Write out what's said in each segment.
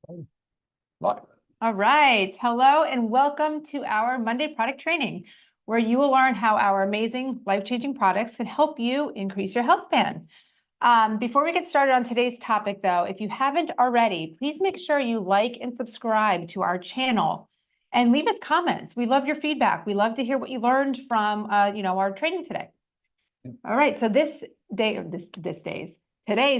Right. All right. Hello and welcome to our Monday product training, where you will learn how our amazing life-changing products can help you increase your health span. Before we get started on today's topic, though, if you haven't already, please make sure you like and subscribe to our channel and leave us comments. We love your feedback. We love to hear what you learned from our training today. All right. So today's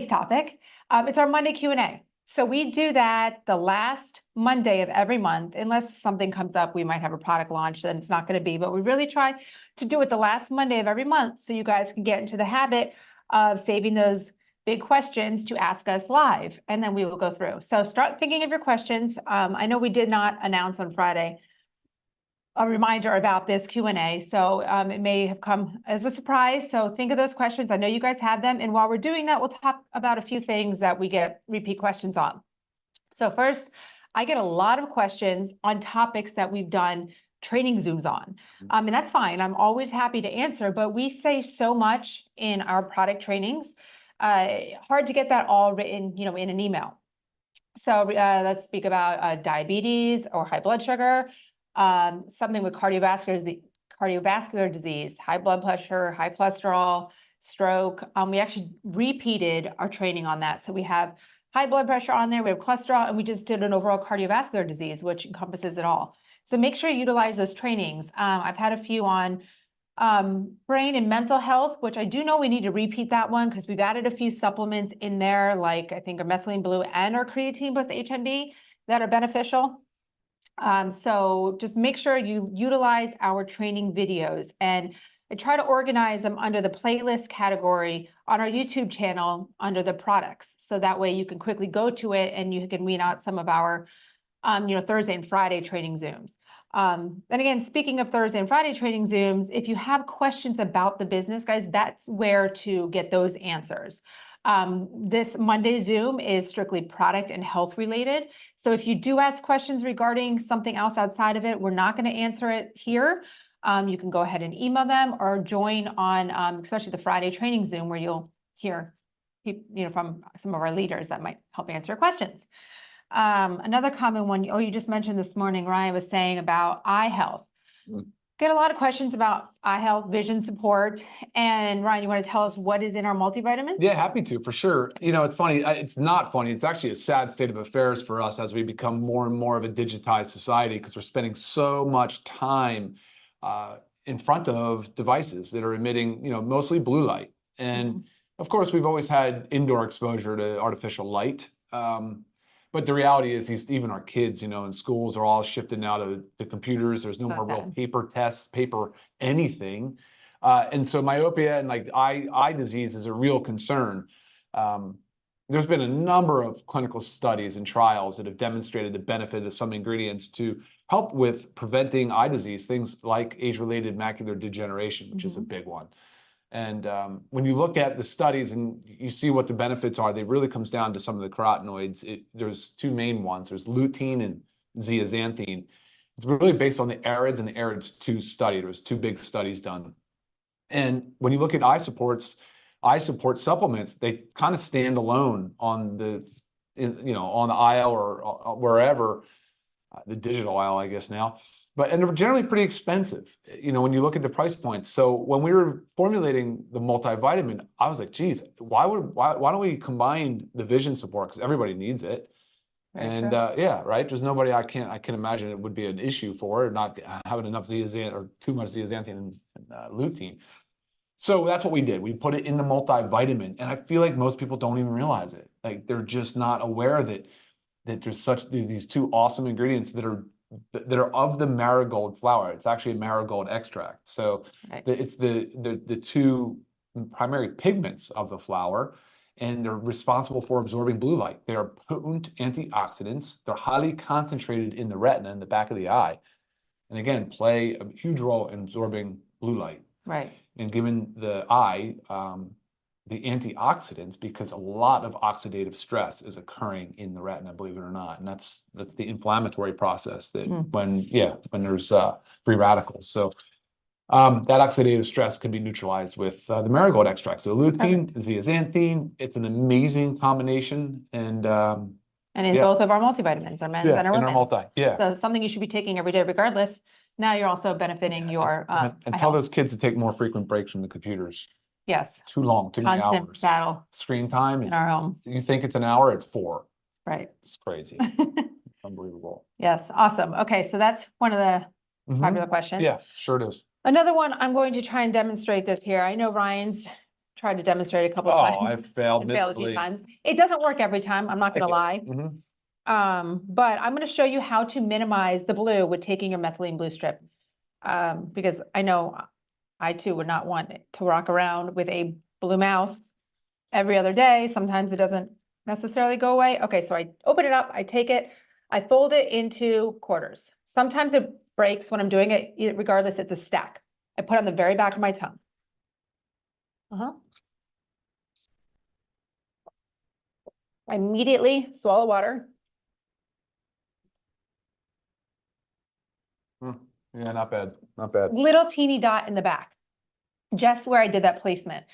topic, it's our Monday Q&A. So we do that the last Monday of every month, unless something comes up, we might have a product launch, then it's not going to be, but we really try to do it the last Monday of every month so you guys can get into the habit of saving those big questions to ask us live, and then we will go through. So start thinking of your questions. I know we did not announce on Friday a reminder about this Q&A, so it may have come as a surprise. So think of those questions. I know you guys have them. And while we're doing that, we'll talk about a few things that we get repeat questions on. So first, I get a lot of questions on topics that we've done training Zooms on. And that's fine. I'm always happy to answer, but we say so much in our product trainings, hard to get that all written, in an email. So let's speak about diabetes or high blood sugar, something with cardiovascular disease, high blood pressure, high cholesterol, stroke. We actually repeated our training on that. So we have high blood pressure on there, we have cholesterol, and we just did an overall cardiovascular disease, which encompasses it all. So make sure you utilize those trainings. I've had a few on brain and mental health, which I do know we need to repeat that one because we've added a few supplements in there, like I think our methylene blue and our creatine plus HMB that are beneficial. So just make sure you utilize our training videos, and I try to organize them under the playlist category on our YouTube channel under the products. So that way you can quickly go to it and you can weed out some of our, Thursday and Friday training Zooms. And again, speaking of Thursday and Friday training Zooms, if you have questions about the business, guys, that's where to get those answers. This Monday Zoom is strictly product and health related. So if you do ask questions regarding something else outside of it, we're not going to answer it here. You can go ahead and email them or join on, especially the Friday training Zoom, where you'll hear, from some of our leaders that might help answer questions. Another common one, you just mentioned this morning, Ryan was saying about eye health. Get a lot of questions about eye health, vision support. And Ryan, you want to tell us what is in our multivitamin? Yeah, happy to, for sure. It's funny. It's not funny. It's actually a sad state of affairs for us as we become more and more of a digitized society, because we're spending so much time in front of devices that are emitting, mostly blue light. And of course, we've always had indoor exposure to artificial light. But the reality is, even our kids, in schools are all shifted now to the computers. There's no more real paper tests, paper anything. And so myopia and eye disease is a real concern. There's been a number of clinical studies and trials that have demonstrated the benefit of some ingredients to help with preventing eye disease, things like age-related macular degeneration, which is a big one. And when you look at the studies and you see what the benefits are, they really comes down to some of the carotenoids. There's two main ones. There's lutein and zeaxanthine. It's really based on the AREDS and the AREDS-2 study. There's two big studies done. And when you look at eye support supplements, they kind of stand alone on the aisle or wherever, the digital aisle, I guess now. And they're generally pretty expensive, when you look at the price points. So when we were formulating the multivitamin, I was like, geez, why don't we combine the vision support? Because everybody needs it. And yeah, right. There's nobody I can imagine it would be an issue for not having enough zeaxanthin or too much zeaxanthin and lutein. So that's what we did. We put it in the multivitamin, and I feel like most people don't even realize it. Like, they're just not aware that there's these two awesome ingredients that are of the marigold flower. It's actually a marigold extract. So it's the two primary pigments of the flower, and they're responsible for absorbing blue light. They are potent antioxidants. They're highly concentrated in the retina, in the back of the eye, and again, play a huge role in absorbing blue light. Right. And giving the eye the antioxidants, because a lot of oxidative stress is occurring in the retina, believe it or not. And that's the inflammatory process that when there's free radicals. So that oxidative stress can be neutralized with the marigold extract. So lutein, zeaxanthine, it's an amazing combination. And And in Yeah. both of our multivitamins, our men's Yeah, and our in our women's. multi, yeah. So something you should be taking every day regardless. Now you're also benefiting your, And tell those kids to take more frequent breaks from the computers. yes, Too long, too many constant hours. battle Screen time in is, our home, you think it's an hour, it's 4. right? It's crazy. It's unbelievable. Yes, awesome. Okay, so that's one of the Mhm. popular questions. Yeah, sure it is. Another one, I'm going to try and demonstrate this here. I know Ryan's tried to demonstrate a couple of Oh, times. I've failed and failed a few miserably. times. It doesn't work every time, I'm not gonna lie. Mhm. But I'm gonna show you how to minimize the blue with taking your methylene blue strip. Because I know I too would not want to walk around with a blue mouth every other day. Sometimes it doesn't necessarily go away. Okay, so I open it up, I take it, I fold it into quarters. Sometimes it breaks when I'm doing it, regardless, it's a stack. I put it on the very back of my tongue. I immediately swallow water. Yeah, not bad, not bad. Little teeny dot in the back, just where I did that placement.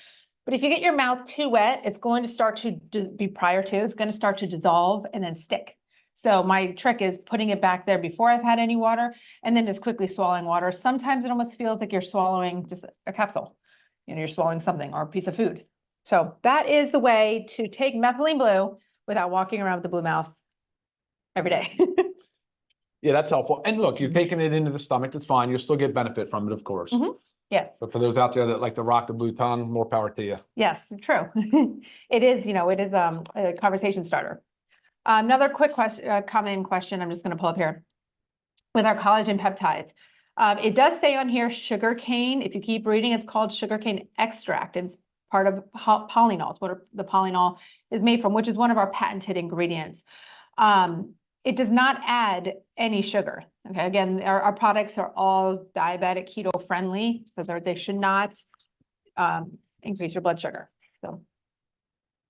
But if you get your mouth too wet, it's going to start to it's going to start to dissolve and then stick. So my trick is putting it back there before I've had any water and then just quickly swallowing water. Sometimes it almost feels like you're swallowing just a capsule. You know, you're swallowing something or a piece of food. So that is the way to take methylene blue without walking around with the blue mouth every day. Yeah, that's helpful. And look, you're taking it into the stomach, that's fine. You'll still get benefit from it, of course. Yes. But for those out there that like to rock the blue tongue, more power to you. Yes, true. It is, it is a conversation starter. Another quick question, common question, I'm just going to pull up here. With our collagen peptides, it does say on here sugar cane. If you keep reading, it's called sugarcane extract. It's part of polynol. It's what the polynol is made from, which is one of our patented ingredients. It does not add any sugar. Okay, again, our products are all diabetic keto friendly, so they should not increase your blood sugar. So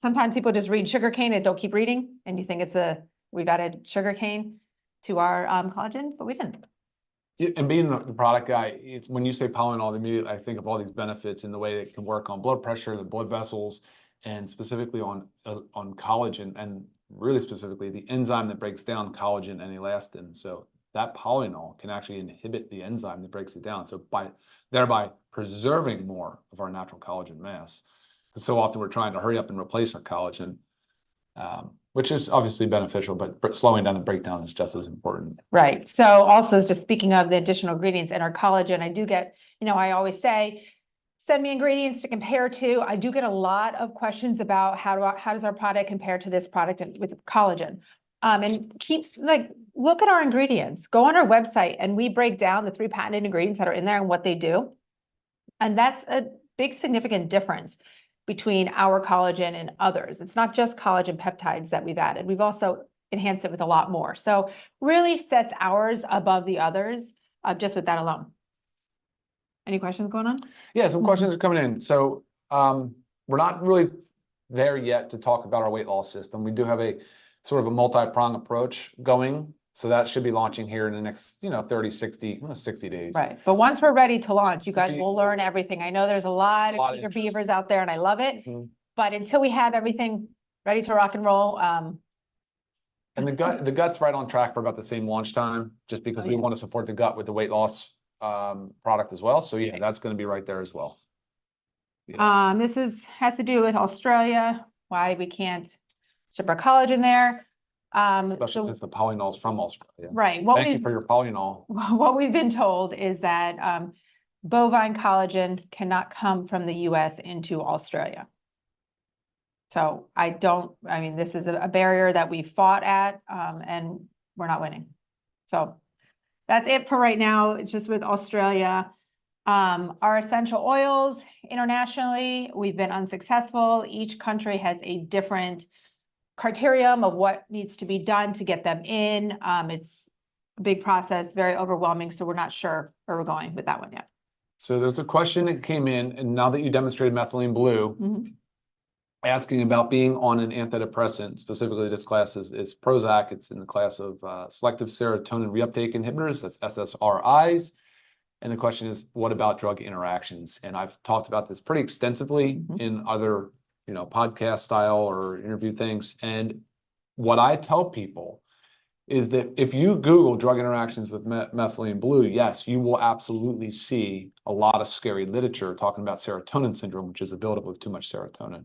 sometimes people just read sugarcane and don't keep reading, and you think we've added sugarcane to our collagen, but we didn't. Yeah, and being the product guy, it's when you say polynol, immediately I think of all these benefits in the way that it can work on blood pressure, the blood vessels, and specifically on collagen, and really specifically the enzyme that breaks down collagen and elastin. So that polynol can actually inhibit the enzyme that breaks it down. So thereby preserving more of our natural collagen mass. Because so often we're trying to hurry up and replace our collagen, which is obviously beneficial, but slowing down the breakdown is just as important. Right. So also just speaking of the additional ingredients in our collagen, I do get, I always say, send me ingredients to compare to. I do get a lot of questions about how does our product compare to this product with collagen. And look at our ingredients, go on our website, and we break down the 3 patented ingredients that are in there and what they do. And that's a big significant difference between our collagen and others. It's not just collagen peptides that we've added. We've also enhanced it with a lot more. So really sets ours above the others just with that alone. Any questions going on? Yeah, some questions are coming in. So we're not really there yet to talk about our weight loss system. We do have a sort of a multi-prong approach going. So that should be launching here in the next, 30, 60 days. Right. But once we're ready to launch, you guys will learn everything. I know there's a lot of eager beavers out there and I love it. But until we have everything ready to rock and roll. And the gut's right on track for about the same launch time, just because we want to support the gut with the weight loss product as well. So yeah, that's going to be right there as well. Yeah. This has to do with Australia, why we can't ship our collagen there. Especially since the polynol's from Australia. Right. Thank you for your polynol. What we've been told is that bovine collagen cannot come from the US into Australia. So this is a barrier that we fought at and we're not winning. So that's it for right now. It's just with Australia. Our essential oils internationally, we've been unsuccessful. Each country has a different criterion of what needs to be done to get them in. It's a big process, very overwhelming. So we're not sure where we're going with that one yet. So there's a question that came in, and now that you demonstrated methylene blue, asking about being on an antidepressant. Specifically, this class is Prozac. It's in the class of selective serotonin reuptake inhibitors, that's SSRIs. And the question is, what about drug interactions? And I've talked about this pretty extensively in other, podcast style or interview things. And what I tell people is that if you Google drug interactions with methylene blue, yes, you will absolutely see a lot of scary literature talking about serotonin syndrome, which is a buildup of too much serotonin.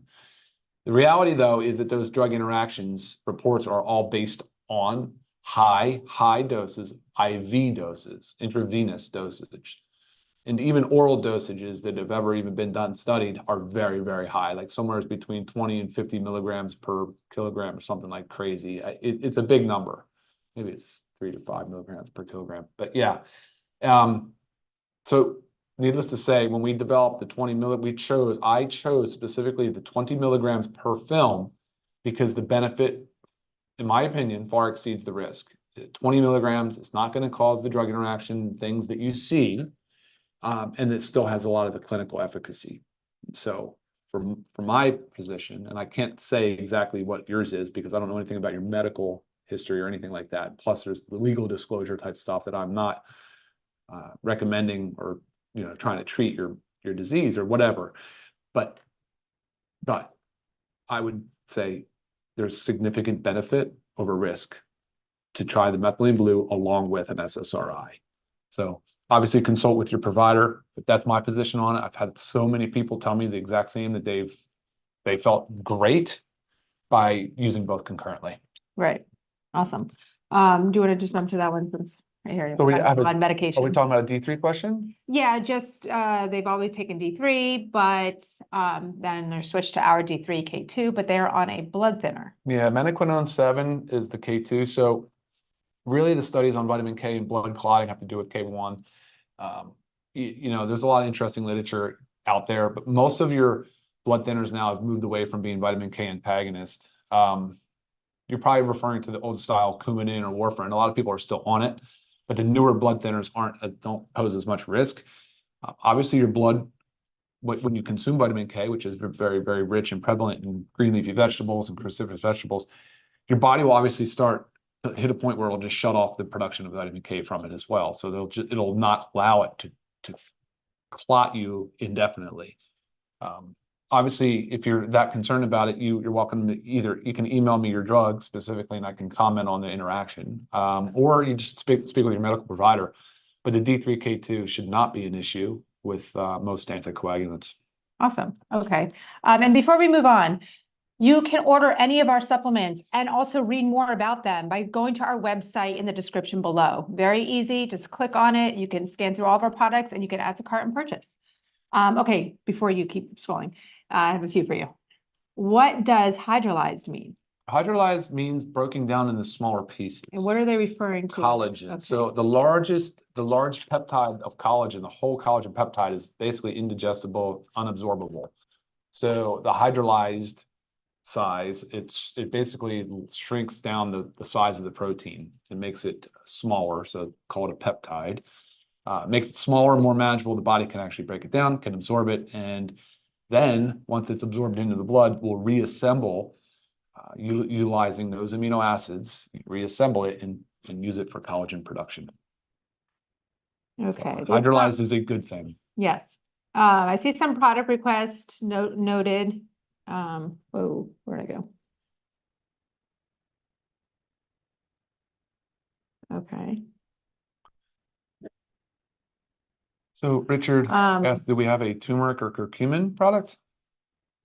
The reality, though, is that those drug interactions reports are all based on high doses, IV doses, intravenous dosage. And even oral dosages that have ever even been studied are very, very high, like somewhere between 20 and 50 milligrams per kilogram or something like crazy. It's a big number. Maybe it's 3 to 5 milligrams per kilogram. But yeah, so needless to say, when we developed the 20 milligrams, I chose specifically the 20 milligrams per film because the benefit, in my opinion, far exceeds the risk. 20 milligrams is not going to cause the drug interaction things that you see. And it still has a lot of the clinical efficacy. So from my position, and I can't say exactly what yours is because I don't know anything about your medical history or anything like that. Plus, there's the legal disclosure type stuff that I'm not recommending or trying to treat your disease or whatever. But I would say there's significant benefit over risk to try the methylene blue along with an SSRI. So obviously consult with your provider, but that's my position on it. I've had so many people tell me the exact same, that they felt great by using both concurrently. Right. Awesome. Do you want to just jump to that one since I hear you So we have on medication? Are we talking about a D3 question? Yeah, just they've always taken D3, but then they're switched to our D3 K2, but they're on a blood thinner. Yeah, menaquinone 7 is the K2. So really the studies on vitamin K and blood clotting have to do with K1. There's a lot of interesting literature out there, but most of your blood thinners now have moved away from being vitamin K antagonist. You're probably referring to the old style Coumadin or warfarin. A lot of people are still on it, but the newer blood thinners don't pose as much risk. Obviously, your blood, when you consume vitamin K, which is very, very rich and prevalent in green leafy vegetables and cruciferous vegetables, your body will obviously start to hit a point where it'll just shut off the production of vitamin K from it as well. So it'll not allow it to clot you indefinitely. Obviously, if you're that concerned about it, you're welcome to you can email me your drug specifically and I can comment on the interaction, or you just speak with your medical provider. But the D3K2 should not be an issue with most anticoagulants. Awesome. Okay. And before we move on, you can order any of our supplements and also read more about them by going to our website in the description below. Very easy. Just click on it. You can scan through all of our products and you can add to cart and purchase. Okay, before you keep scrolling, I have a few for you. What does hydrolyzed mean? Hydrolyzed means broken down into smaller pieces. And what are they referring to? Collagen. Okay. So the large peptide of collagen, the whole collagen peptide, is basically indigestible, unabsorbable. So the hydrolyzed size, it basically shrinks down the size of the protein and makes it smaller, so call it a peptide. Makes it smaller and more manageable. The body can actually break it down, can absorb it, and then once it's absorbed into the blood, we'll reassemble utilizing those amino acids, reassemble it and use it for collagen production. Okay. So hydrolyzed is a good thing. Yes. I see some product requests noted. Oh, where'd I go? Okay. So Richard asked, do we have a turmeric or curcumin product?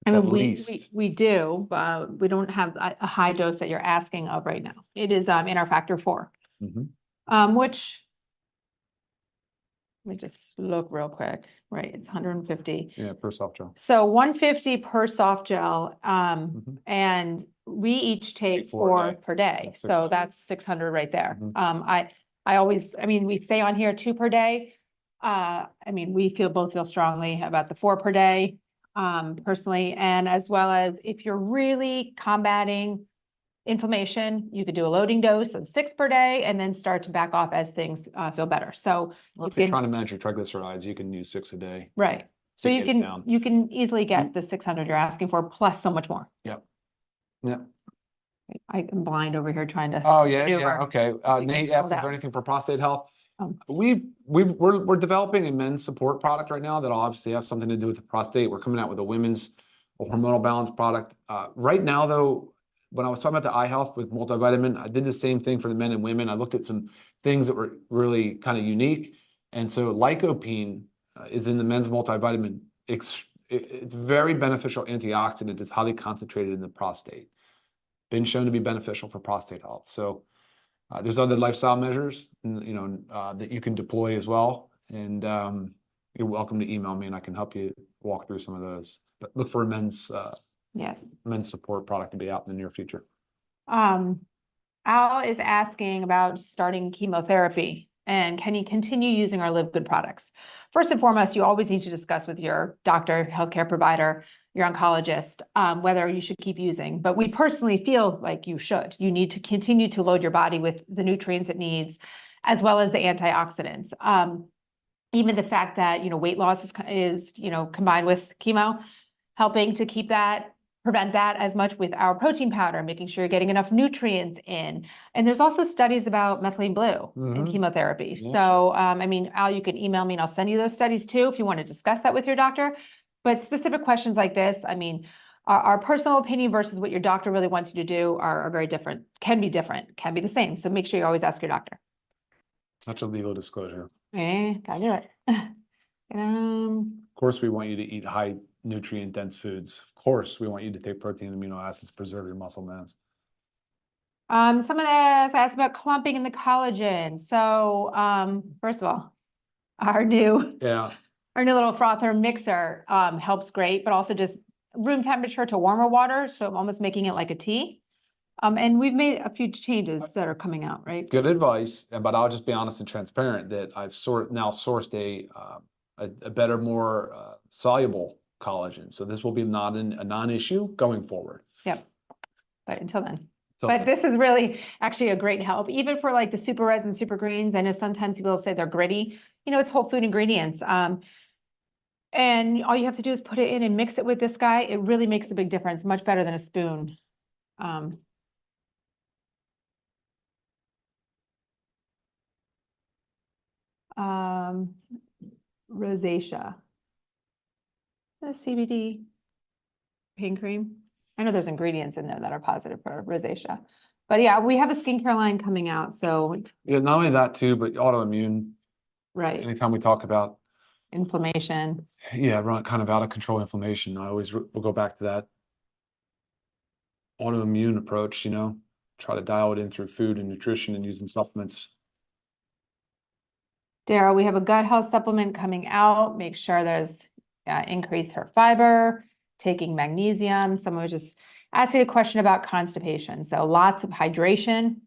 I mean, At least. we do, but we don't have a high dose that you're asking of right now. It is in our factor 4, which, let me just look real quick. Right, it's 150. Yeah, per soft gel. So 150 per soft gel, and we each take 4 per day. So that's 600 right there. I mean, we say on here 2 per day. I mean, we both feel strongly about the 4 per day, personally, and as well as if you're really combating inflammation, you could do a loading dose of 6 per day and then start to back off as things feel better. So if you're trying to manage your triglycerides, you can use 6 a day. Right. So you can easily get the 600 you're asking for plus so much more. Yep. Yeah. I'm blind over here trying to. Oh yeah, yeah. Okay. Nate asked, is there anything for prostate health? We're developing a men's support product right now that'll obviously have something to do with the prostate. We're coming out with a women's hormonal balance product. Right now, though, when I was talking about the eye health with multivitamin, I did the same thing for the men and women. I looked at some things that were really kind of unique. And so lycopene is in the men's multivitamin. It's very beneficial antioxidant. It's highly concentrated in the prostate. Been shown to be beneficial for prostate health. So there's other lifestyle measures, that you can deploy as well. And you're welcome to email me, and I can help you walk through some of those. But look for a men's support product to be out in the near future. Al is asking about starting chemotherapy, and can you continue using our Livegood products? First and foremost, you always need to discuss with your doctor, healthcare provider, your oncologist, whether you should keep using. But we personally feel like you should. You need to continue to load your body with the nutrients it needs, as well as the antioxidants. Even the fact that, weight loss is combined with chemo, helping to keep that, prevent that as much with our protein powder, making sure you're getting enough nutrients in. And there's also studies about methylene blue in chemotherapy. Yeah. So, Al, you can email me and I'll send you those studies too, if you want to discuss that with your doctor. But specific questions like this, our personal opinion versus what your doctor really wants you to do are very different, can be the same. So make sure you always ask your doctor. Such a legal disclosure. Gotta do it. Of course, we want you to eat high nutrient dense foods. Of course, we want you to take protein and amino acids, preserve your muscle mass. Some of this asked about clumping in the collagen. So, first of all, our new little frother mixer helps great, but also just room temperature to warmer water. So I'm almost making it like a tea. And we've made a few changes that are coming out, right? Good advice, but I'll just be honest and transparent that I've now sourced a better, more soluble collagen. So this will be not a non-issue going forward. Yep. But until then. But this is really actually a great help, even for like the super reds and super greens. I know sometimes people say they're gritty. It's whole food ingredients. And all you have to do is put it in and mix it with this guy. It really makes a big difference, much better than a spoon. Rosacea. The CBD pain cream. I know there's ingredients in there that are positive for rosacea. But yeah, we have a skincare line coming out. So yeah, not only that too, but autoimmune. Right. Anytime we talk about inflammation. Yeah, run kind of out of control inflammation. I always will go back to that autoimmune approach, try to dial it in through food and nutrition and using supplements. Daryl, we have a gut health supplement coming out. Make sure there's increase her fiber, taking magnesium. Someone was just asking a question about constipation. So lots of hydration,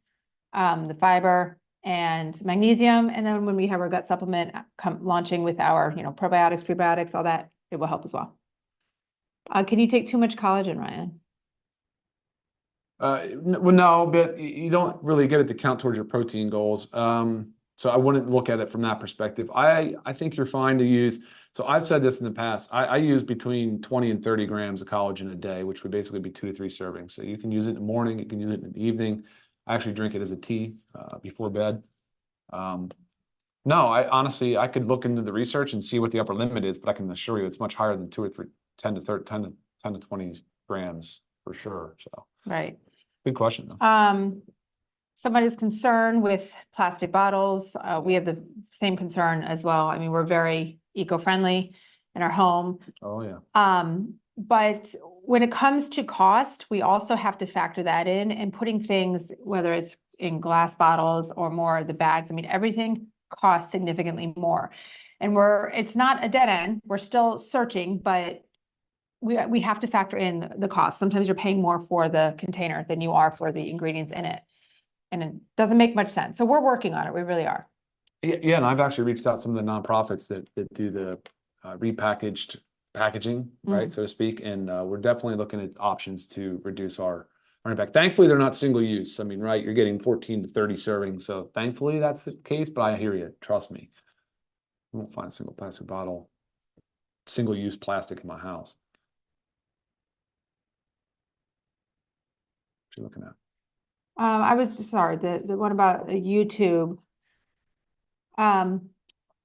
the fiber and magnesium. And then when we have our gut supplement launching with our, probiotics, prebiotics, all that, it will help as well. Can you take too much collagen, Ryan? Well, no, but you don't really get it to count towards your protein goals. So I wouldn't look at it from that perspective. I think you're fine to use. So I've said this in the past. I use between 20 and 30 grams of collagen a day, which would basically be 2 to 3 servings. So you can use it in the morning. You can use it in the evening. I actually drink it as a tea before bed. No, I could look into the research and see what the upper limit is, but I can assure you it's much higher than 2 or 3, 10 to 20 grams for sure. So right. Good question though. Somebody's concerned with plastic bottles. We have the same concern as well. We're very eco-friendly in our home. Oh yeah. But when it comes to cost, we also have to factor that in and putting things, whether it's in glass bottles or more of the bags, everything costs significantly more. And it's not a dead end. We're still searching, but we have to factor in the cost. Sometimes you're paying more for the container than you are for the ingredients in it. And it doesn't make much sense. So we're working on it. We really are. Yeah, and I've actually reached out to some of the nonprofits that do the repackaged packaging, right, so to speak. And we're definitely looking at options to reduce our impact. Thankfully, they're not single use. Right, you're getting 14 to 30 servings. So thankfully that's the case, but I hear you. Trust me. You won't find a single plastic bottle, single use plastic in my house. What are you looking at? I was just sorry, the one about YouTube.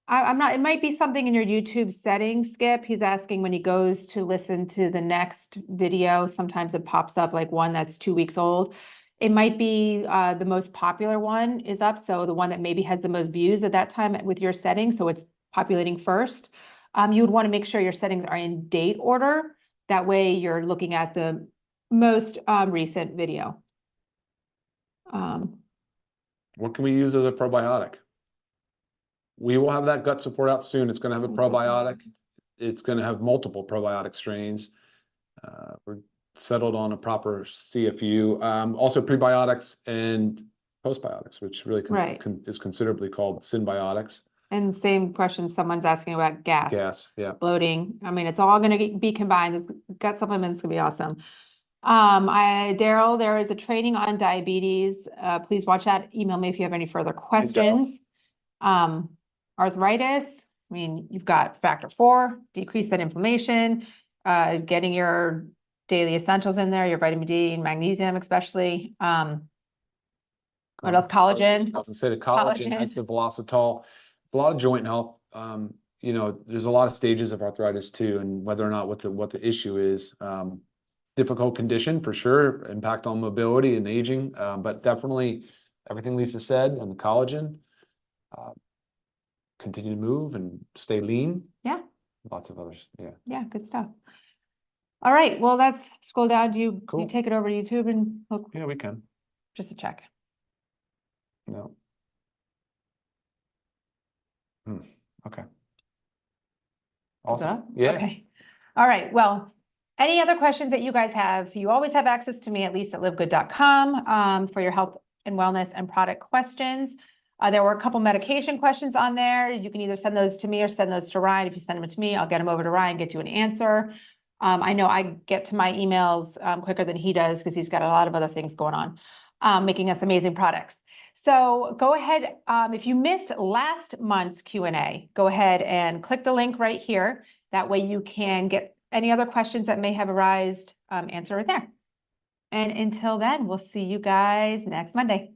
I'm not, it might be something in your YouTube settings, Skip. He's asking when he goes to listen to the next video, sometimes it pops up like one that's 2 weeks old. It might be the most popular one is up, so the one that maybe has the most views at that time with your settings, so it's populating first. You would want to make sure your settings are in date order. That way you're looking at the most recent video. What can we use as a probiotic? We will have that gut support out soon. It's going to have a probiotic. It's going to have multiple probiotic strains. We're settled on a proper CFU. Also prebiotics and postbiotics, which really Right. is considerably called symbiotics. And same question, someone's asking about gas. Gas, yeah. Bloating. I mean, it's all going to be combined. Gut supplements can be awesome. Daryl, there is a training on diabetes. Please watch that. Email me if you have any further questions. Arthritis. I mean, you've got factor 4, decrease that inflammation, getting your daily essentials in there, your vitamin D and magnesium, especially. What else? Collagen. I was gonna say the collagen, that's the Velocitol. A lot of joint health. You know, there's a lot of stages of arthritis too, and whether or not what the issue is. Difficult condition for sure, impact on mobility and aging, but definitely everything Lisa said and the collagen. Continue to move and stay lean. Yeah. Lots of others. Yeah. Yeah, good stuff. All right, well, let's scroll down. Do you Cool. take it over to YouTube and look? Yeah, we can. Just to check. No. Okay. Is it Awesome. up? Yeah. Okay. All right. Well, any other questions that you guys have, you always have access to me, at least at livegood.com, for your health and wellness and product questions. There were a couple medication questions on there. You can either send those to me or send those to Ryan. If you send them to me, I'll get them over to Ryan, get you an answer. I know I get to my emails quicker than he does because he's got a lot of other things going on, making us amazing products. So go ahead, if you missed last month's Q&A, go ahead and click the link right here. That way you can get any other questions that may have arisen, answer it there. And until then, we'll see you guys next Monday.